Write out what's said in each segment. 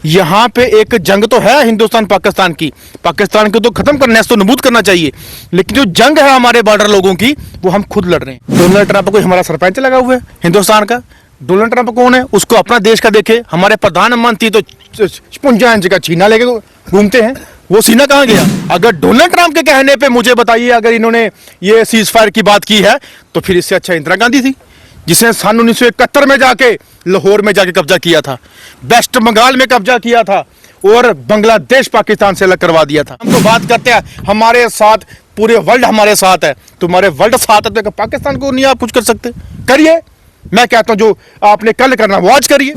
यहाँ पे एक जंग तो है हिंदुस्तान पाकिस्तान की, पाकिस्तान को तो खत्म करना है, तो नबूद करना चाहिए, लेकिन जो जंग है हमारे बॉर्डर लोगों की वो हम खुद लड़ रहे हैं। डोनाल्ड ट्रंप कोई हमारा सरपंच लगा हुआ है हिंदुस्तान का? डोनाल्ड ट्रंप कौन है? उसको अपना देश का देखे। हमारे प्रधानमंत्री तो 56 इंच का छीना लेके घूमते हैं, वो सीना कहाँ गया? अगर डोनाल्ड ट्रंप के कहने पे मुझे बताइए, अगर इन्होंने ये सीज फायर की बात की है तो फिर इससे अच्छा इंदिरा गांधी थी, जिसने सन 1971 में जाके लाहौर में जाके कब्जा किया था, वेस्ट बंगाल में कब्जा किया था और बांग्लादेश पाकिस्तान से अलग करवा दिया था। हम तो बात करते हैं हमारे साथ पूरे वर्ल्ड हमारे साथ है, तुम्हारे वर्ल्ड साथ है तो पाकिस्तान को नहीं आप कुछ कर सकते? करिए। मैं कहता हूं जो आपने कल करना वो आज करिए।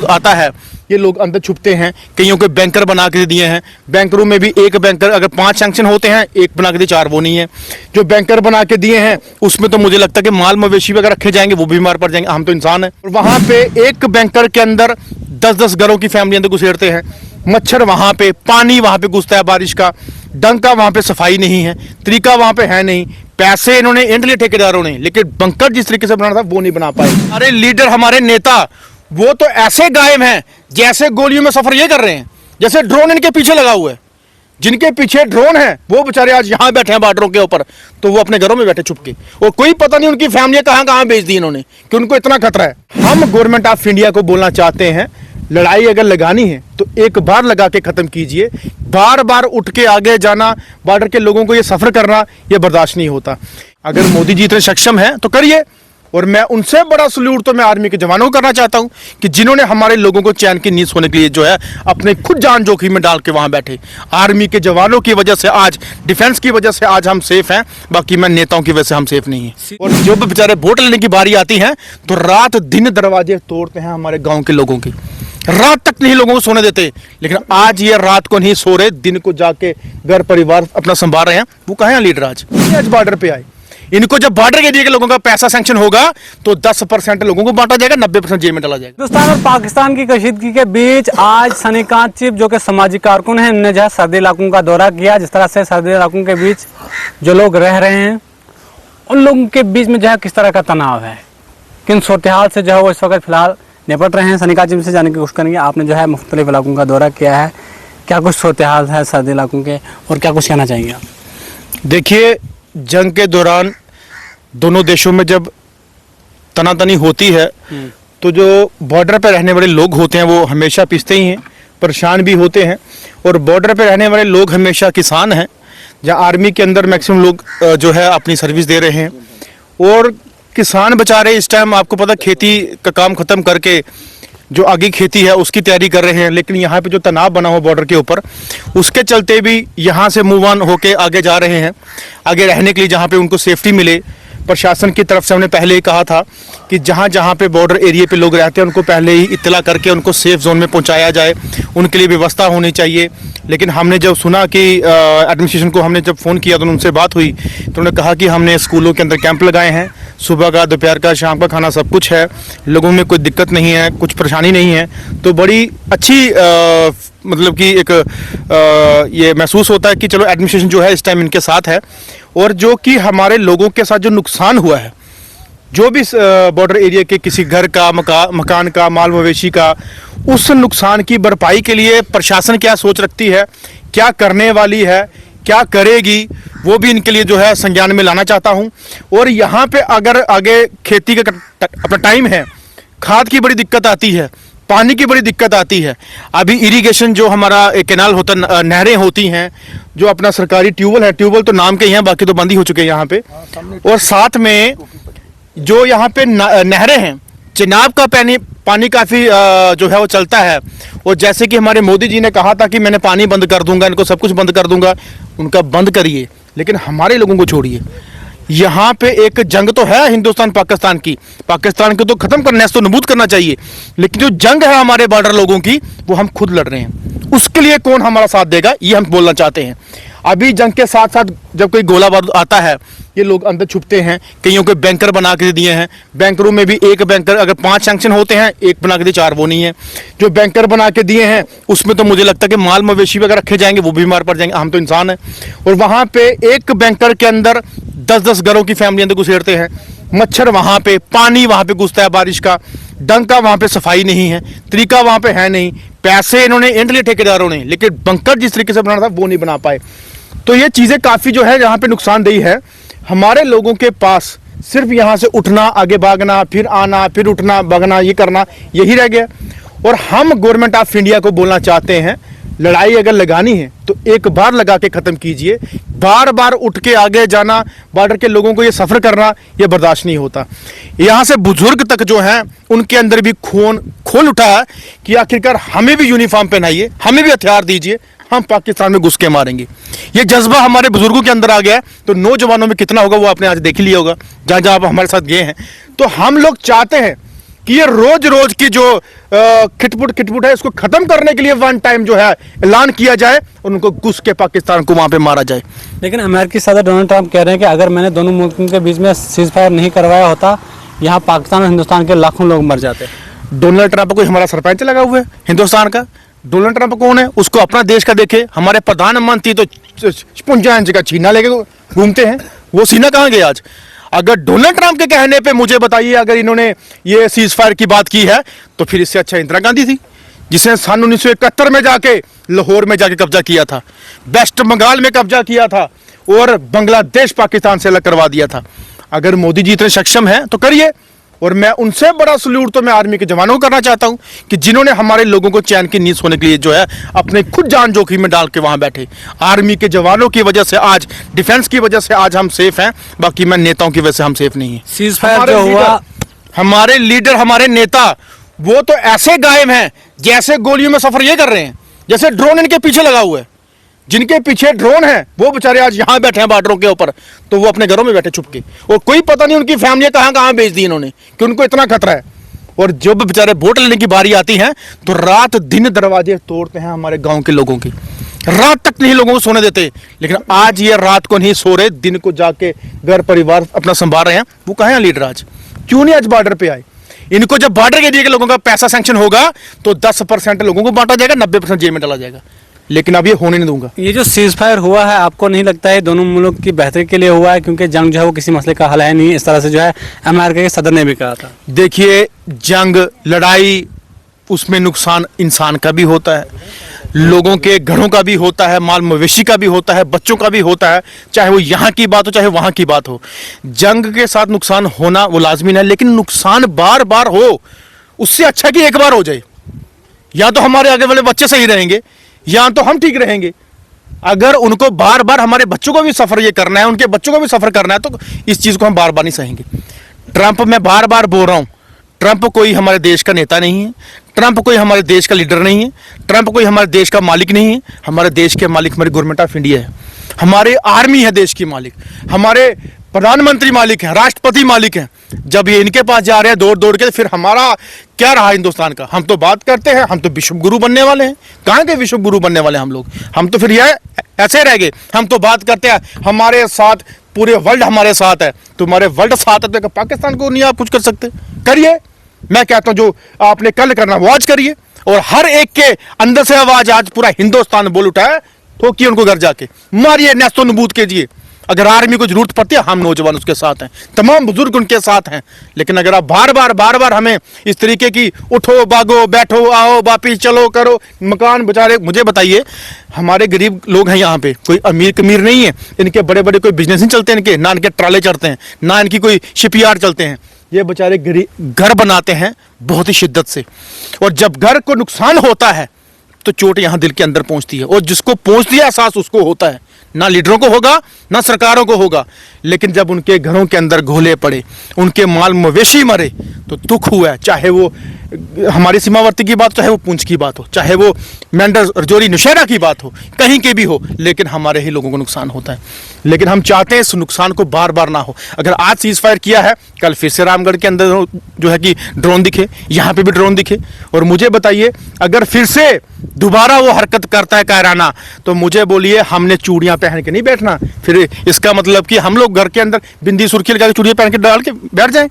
आता है ये लोग अंदर छुपते हैं, कईयों के बैंकर बना के दिए हैं। बैंकरों में भी एक बैंकर, अगर 5 सैंक्शन होते हैं, एक बना के दिए, 4 वो नहीं है। जो बैंकर बना के दिए हैं उसमें तो मुझे लगता है कि माल मवेशी अगर रखे जाएंगे वो भी बीमार पड़ जाएंगे, हम तो इंसान हैं। और वहां पे एक बैंकर के अंदर 10-10 घरों की फैमिली अंदर घुसेड़ते हैं। मच्छर वहां पे, पानी वहां पे घुसता है बारिश का, डंग का वहां पे सफाई नहीं है, तरीका वहां पे है नहीं। पैसे इन्होंने इंड लिए ठेकेदारों ने, लेकिन बंकर जिस तरीके से बनाना था वो नहीं बना पाए। हमारे लीडर, हमारे नेता वो तो ऐसे गायब हैं जैसे गोलियों में सफर ये कर रहे हैं, जैसे ड्रोन इनके पीछे लगा हुआ है। जिनके पीछे ड्रोन है वो बेचारे आज यहां बैठे हैं बॉर्डरों के ऊपर, तो वो अपने घरों में बैठे छुप के, और कोई पता नहीं उनकी फैमिली कहां कहां भेज दी इन्होंने कि उनको इतना खतरा है। हम गवर्नमेंट ऑफ इंडिया को बोलना चाहते हैं, लड़ाई अगर लगानी है तो एक बार लगा के खत्म कीजिए। बार बार उठ के आगे जाना, बॉर्डर के लोगों को ये सफर करना, ये बर्दाश्त नहीं होता। अगर मोदी जी इतने सक्षम हैं तो करिए। और मैं उनसे बड़ा सल्यूट तो मैं आर्मी के जवानों को करना चाहता हूं कि जिन्होंने हमारे लोगों को चैन की नींद सोने के लिए जो है अपने खुद जान जोखिम में डाल के वहां बैठे। आर्मी के जवानों की वजह से आज, डिफेंस की वजह से आज हम सेफ हैं, बाकी मैं नेताओं की वजह से हम सेफ नहीं हैं। और जब बेचारे वोट लेने की बारी आती है तो रात दिन दरवाजे तोड़ते हैं हमारे गाँव के लोगों की, रात तक नहीं लोगों को सोने देते। लेकिन आज ये रात को नहीं सो रहे, दिन को जाके घर परिवार अपना संभाल रहे हैं। वो कहाँ हैं लीडर? आज बॉर्डर पे आए। इनको जब बॉर्डर के दिए के लोगों का पैसा सैंक्शन होगा तो 10% लोगों को बांटा जाएगा, 90% जेल में डाला जाएगा। हिंदुस्तान और पाकिस्तान की कशीदगी के बीच आज सनीकांत चिप जो कि सामाजिक कारकुन हैं, उन्होंने जो है सर्दी इलाकों का दौरा किया। जिस तरह से सर्दी इलाकों के बीच जो लोग रह रहे हैं उन लोगों के बीच में जो है किस तरह का तनाव है, किन सूरत हाल से जो है वो इस वक्त फिलहाल निपट रहे हैं, सनीकांत चिप से जाने की कोशिश करेंगे। आपने जो है मुख्तलिफ इलाकों का दौरा किया है, क्या कुछ सूरत हाल है सर्दी इलाकों के और क्या कुछ कहना चाहेंगे आप? देखिए, जंग के दौरान दोनों देशों में जब तनातनी होती है तो जो बॉर्डर पर रहने वाले लोग होते हैं वो हमेशा पिसते ही हैं, परेशान भी होते हैं। और बॉर्डर पर रहने वाले लोग हमेशा किसान हैं, जहाँ आर्मी के अंदर मैक्सिमम लोग जो है अपनी सर्विस दे रहे हैं। और किसान बेचारे इस टाइम आपको पता खेती का काम ख़त्म करके जो आगे खेती है उसकी तैयारी कर रहे हैं। लेकिन यहाँ पे जो तनाव बना हुआ बॉर्डर के ऊपर, उसके चलते भी यहाँ से मूव ऑन होके आगे जा रहे हैं, आगे रहने के लिए जहाँ पे उनको सेफ्टी मिले। प्रशासन की तरफ से हमने पहले ही कहा था कि जहाँ जहाँ पे बॉर्डर एरिया पे लोग रहते हैं उनको पहले ही इत्तला करके उनको सेफ जोन में पहुँचाया जाए, उनके लिए व्यवस्था होनी चाहिए। लेकिन हमने जब सुना कि एडमिनिस्ट्रेशन को हमने जब फ़ोन किया तो उनसे बात हुई तो उन्होंने कहा कि हमने स्कूलों के अंदर कैंप लगाए हैं, सुबह का, दोपहर का, शाम का खाना सब कुछ है, लोगों में कोई दिक्कत नहीं है, कुछ परेशानी नहीं है। तो बड़ी अच्छी मतलब कि एक ये महसूस होता है कि चलो एडमिनिस्ट्रेशन जो है इस टाइम इनके साथ है। और जो कि हमारे लोगों के साथ जो नुकसान हुआ है, जो भी बॉर्डर एरिया के किसी घर का, मकान का, माल मवेशी का, उस नुकसान की भरपाई के लिए प्रशासन क्या सोच रखती है, क्या करने वाली है, क्या करेगी, वो भी इनके लिए जो है संज्ञान में लाना चाहता हूं। और यहाँ पे अगर आगे खेती का अपना टाइम है, खाद की बड़ी दिक्कत आती है, पानी की बड़ी दिक्कत आती है। अभी इरिगेशन जो हमारा कैनाल होता, नहरें होती हैं, जो अपना सरकारी ट्यूबवेल है, ट्यूबवेल तो नाम के ही हैं, बाकी तो बंद ही हो चुके हैं यहाँ पे। और साथ में जो यहाँ पे नहरें हैं, चिनाब का पानी काफ़ी जो है वो चलता है। और जैसे कि हमारे मोदी जी ने कहा था कि मैंने पानी बंद कर दूंगा, इनको सब कुछ बंद कर दूंगा, उनका बंद करिए, लेकिन हमारे लोगों को छोड़िए। यहाँ पे एक जंग तो है हिंदुस्तान पाकिस्तान की, पाकिस्तान को तो खत्म करना है, तो नबूद करना चाहिए, लेकिन जो जंग है हमारे बॉर्डर लोगों की वो हम खुद लड़ रहे हैं। उसके लिए कौन हमारा साथ देगा, ये हम बोलना चाहते हैं। अभी जंग के साथ साथ जब कोई गोला बारूद आता है, ये लोग अंदर छुपते हैं, कईयों के बैंकर बना के दिए हैं। बैंकरों में भी एक बैंकर, अगर 5 सैंक्शन होते हैं, एक बना के दिए, 4 वो नहीं है। जो बैंकर बना के दिए हैं उसमें तो मुझे लगता है कि माल मवेशी अगर रखे जाएंगे वो भी बीमार पड़ जाएंगे, हम तो इंसान हैं। और वहाँ पे एक बैंकर के अंदर 10-10 घरों की फैमिली अंदर घुसेड़ते हैं। मच्छर वहाँ पे, पानी वहाँ पे घुसता है बारिश का, डंग का वहाँ पे सफाई नहीं है, तरीका वहाँ पे है नहीं। पैसे इन्होंने एंड लिए ठेकेदारों ने, लेकिन बंकर जिस तरीके से बनाना था वो नहीं बना पाए। तो ये चीजें काफी जो है यहाँ पे नुकसानदेही है। हमारे लोगों के पास सिर्फ यहाँ से उठना, आगे भागना, फिर आना, फिर उठना, भागना, ये करना, यही रह गया। और हम गवर्नमेंट ऑफ इंडिया को बोलना चाहते हैं, लड़ाई अगर लगानी है तो एक बार लगा के खत्म कीजिए। बार बार उठ के आगे जाना, बॉर्डर के लोगों को ये सफर करना, ये बर्दाश्त नहीं होता। यहाँ से बुजुर्ग तक जो हैं उनके अंदर भी खून खोल उठा है कि आखिरकार हमें भी यूनिफॉर्म पहनाइए, हमें भी हथियार दीजिए, हम पाकिस्तान में घुस के मारेंगे। ये जज्बा हमारे बुजुर्गों के अंदर आ गया है, तो नौजवानों में कितना होगा वो आपने आज देख ही लिया होगा, जहां जहां आप हमारे साथ गए हैं। तो हम लोग चाहते हैं कि ये रोज रोज की जो खिटपुट है इसको खत्म करने के लिए वन टाइम जो है ऐलान किया जाए और उनको घुस के पाकिस्तान को वहां पे मारा जाए। लेकिन अमेरिकी सदर डोनाल्ड ट्रंप कह रहे हैं कि अगर मैंने दोनों मुल्कों के बीच में सीज फायर नहीं करवाया होता, यहाँ पाकिस्तान और हिंदुस्तान के लाखों लोग मर जाते। डोनाल्ड ट्रंप को हमारा सरपंच लगा हुआ है हिंदुस्तान का। डोनाल्ड ट्रंप कौन है? उसको अपना देश का देखे। हमारे प्रधानमंत्री तो 55 इंच का छीना लेके घूमते हैं, वो सीना कहाँ गया आज? अगर डोनाल्ड ट्रंप के कहने पे मुझे बताइए, अगर इन्होंने ये सीज फायर की बात की है तो फिर इससे अच्छा इंदिरा गांधी थी, जिसने सन 1971 में जाके लाहौर में जाके कब्जा किया था, वेस्ट बंगाल में कब्जा किया था और बांग्लादेश पाकिस्तान से अलग करवा दिया था। अगर मोदी जी इतने सक्षम हैं तो करिए। और मैं उनसे बड़ा सल्यूट तो मैं आर्मी के जवानों को करना चाहता हूं कि जिन्होंने हमारे लोगों को चैन की नींद सोने के लिए जो है अपने खुद जान जोखिम में डाल के वहां बैठे। आर्मी के जवानों की वजह से आज, डिफेंस की वजह से आज हम सेफ हैं, बाकी मैं नेताओं की वजह से हम सेफ नहीं है। सीज फायर जो हुआ, हमारे लीडर, हमारे नेता वो तो ऐसे गायब हैं जैसे गोलियों में सफर ये कर रहे हैं, जैसे ड्रोन इनके पीछे लगा हुआ है। जिनके पीछे ड्रोन है वो बेचारे आज यहाँ बैठे हैं बॉर्डरों के ऊपर, तो वो अपने घरों में बैठे छुप के, और कोई पता नहीं उनकी फैमिली कहाँ कहाँ भेज दी इन्होंने कि उनको इतना खतरा है। और जब बेचारे वोट लेने की बारी आती है तो रात दिन दरवाजे तोड़ते हैं हमारे गांव के लोगों की, रात तक नहीं लोगों को सोने देते। लेकिन आज ये रात को नहीं सो रहे, दिन को जाके घर परिवार अपना संभाल रहे हैं। वो कहाँ हैं लीडर आज? क्यों नहीं आज बॉर्डर पे आए? इनको जब बॉर्डर के एरिया के लोगों का पैसा सैंक्शन होगा तो 10% लोगों को बांटा जाएगा, 90% जेल में डाला जाएगा। लेकिन अब ये होने नहीं दूंगा। ये जो सीज फायर हुआ है, आपको नहीं लगता है दोनों मुल्क की बेहतरी के लिए हुआ है? क्योंकि जंग जो है वो किसी मसले का हल है नहीं, इस तरह से जो है अमेरिका के सदर ने भी कहा था। देखिए, जंग, लड़ाई, उसमें नुकसान इंसान का भी होता है, लोगों के घरों का भी होता है, माल मवेशी का भी होता है, बच्चों का भी होता है, चाहे वो यहाँ की बात हो चाहे वहाँ की बात हो। जंग के साथ नुकसान होना वो लाजमी है, लेकिन नुकसान बार बार हो उससे अच्छा कि एक बार हो जाए। या तो हमारे आगे वाले बच्चे सही रहेंगे या तो हम ठीक रहेंगे। अगर उनको बार बार हमारे बच्चों को भी सफर ये करना है, उनके बच्चों को भी सफर करना है, तो इस चीज को हम बार बार नहीं सहेंगे। ट्रंप, मैं बार बार बोल रहा हूं, ट्रंप कोई हमारे देश का नेता नहीं है, ट्रंप कोई हमारे देश का लीडर नहीं है, ट्रंप कोई हमारे देश का मालिक नहीं है। हमारे देश के मालिक हमारी गवर्नमेंट ऑफ इंडिया है, हमारे आर्मी है देश की मालिक, हमारे प्रधानमंत्री मालिक है, राष्ट्रपति मालिक है। जब ये इनके पास जा रहे हैं दौड़ दौड़ के, फिर हमारा क्या रहा हिंदुस्तान का? हम तो बात करते हैं, हम तो विश्व गुरु बनने वाले हैं। कहाँ के विश्व गुरु बनने वाले हम लोग? हम तो फिर यह ऐसे रह गए। हम तो बात करते हैं हमारे साथ पूरे वर्ल्ड हमारे साथ है, तुम्हारे वर्ल्ड साथ है तो पाकिस्तान को नहीं आप कुछ कर सकते? करिए। मैं कहता हूं जो आपने कल करना वो आज करिए, और हर एक के अंदर से आवाज आज पूरा हिंदुस्तान बोल उठा है, ठोकिए उनको घर जाके, मारिए, नेस्तो नबूद कीजिए। अगर आर्मी को जरूरत पड़ती है, हम नौजवान उसके साथ हैं, तमाम बुजुर्ग उनके साथ हैं। लेकिन अगर आप बार बार हमें इस तरीके की उठो भागो बैठो आओ वापिस चलो करो, मकान बेचारे, मुझे बताइए, हमारे गरीब लोग हैं यहाँ पे, कोई अमीर कमीर नहीं है, इनके बड़े बड़े कोई बिजनेस नहीं चलते, इनके ना इनके ट्राले चढ़ते हैं, ना इनकी कोई शिपयार्ड चलते हैं। ये बेचारे गरीब घर बनाते हैं बहुत ही शिद्दत से, और जब घर को नुकसान होता है तो चोट यहाँ दिल के अंदर पहुंचती है, और जिसको पहुंचती है एहसास उसको होता है। ना लीडरों को होगा ना सरकारों को होगा, लेकिन जब उनके घरों के अंदर घोले पड़े, उनके माल मवेशी मरे, तो दुख हुआ है। चाहे वो हमारी सीमावर्ती की बात हो, चाहे वो पुंछ की बात हो, चाहे वो मेंढर रजौरी नौशहरा की बात हो, कहीं के भी हो, लेकिन हमारे ही लोगों को नुकसान होता है। लेकिन हम चाहते हैं इस नुकसान को बार बार ना हो। अगर आज सीज फायर किया है, कल फिर से रामगढ़ के अंदर जो है कि ड्रोन दिखे, यहाँ पे भी ड्रोन दिखे, और मुझे बताइए अगर फिर से दोबारा वो हरकत करता है कायराना, तो मुझे बोलिए हमने चूड़ियां पहन के नहीं बैठना। फिर इसका मतलब कि हम लोग घर के अंदर बिंदी सुर्खी लगा के चूड़ियां पहन के डाल के बैठ जाएं?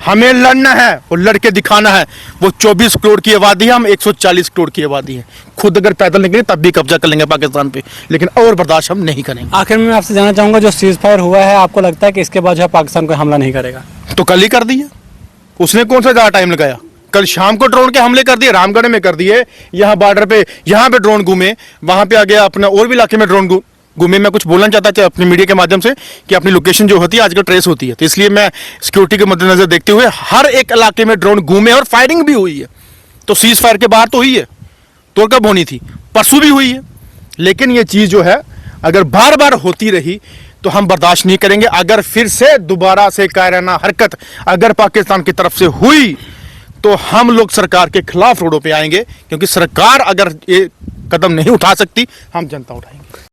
हमें लड़ना है और लड़के दिखाना है। वो 24 करोड़ की आबादी है, हम 140 करोड़ की आबादी है। खुद अगर पैदल निकले तब भी कब्जा कर लेंगे पाकिस्तान पे, लेकिन और बर्दाश्त हम नहीं करेंगे। आखिर में मैं आपसे जानना चाहूंगा, जो सीज फायर हुआ है, आपको लगता है कि इसके बाद जो है पाकिस्तान कोई हमला नहीं करेगा? तो कल ही कर दिया उसने, कौन सा ज्यादा टाइम लगाया? कल शाम को ड्रोन के हमले कर दिए, रामगढ़ में कर दिए, यहाँ बॉर्डर पे, यहाँ पे ड्रोन घूमे, वहां पे आ गया अपना और भी इलाके में ड्रोन घूमे। मैं कुछ बोलना चाहता था अपने मीडिया के माध्यम से कि अपनी लोकेशन जो होती है आजकल ट्रेस होती है, तो इसलिए मैं सिक्योरिटी के मद्देनजर देखते हुए हर एक इलाके में ड्रोन घूमे और फायरिंग भी हुई है। तो सीज फायर के बाहर तो हुई है, तो कब होनी थी, परसों भी हुई है। लेकिन ये चीज जो है अगर बार बार होती रही तो हम बर्दाश्त नहीं करेंगे। अगर फिर से दोबारा से कायराना हरकत अगर पाकिस्तान की तरफ से हुई तो हम लोग सरकार के खिलाफ रोडों पे आएंगे, क्योंकि सरकार अगर ये कदम नहीं उठा सकती, हम जनता उठाएंगे।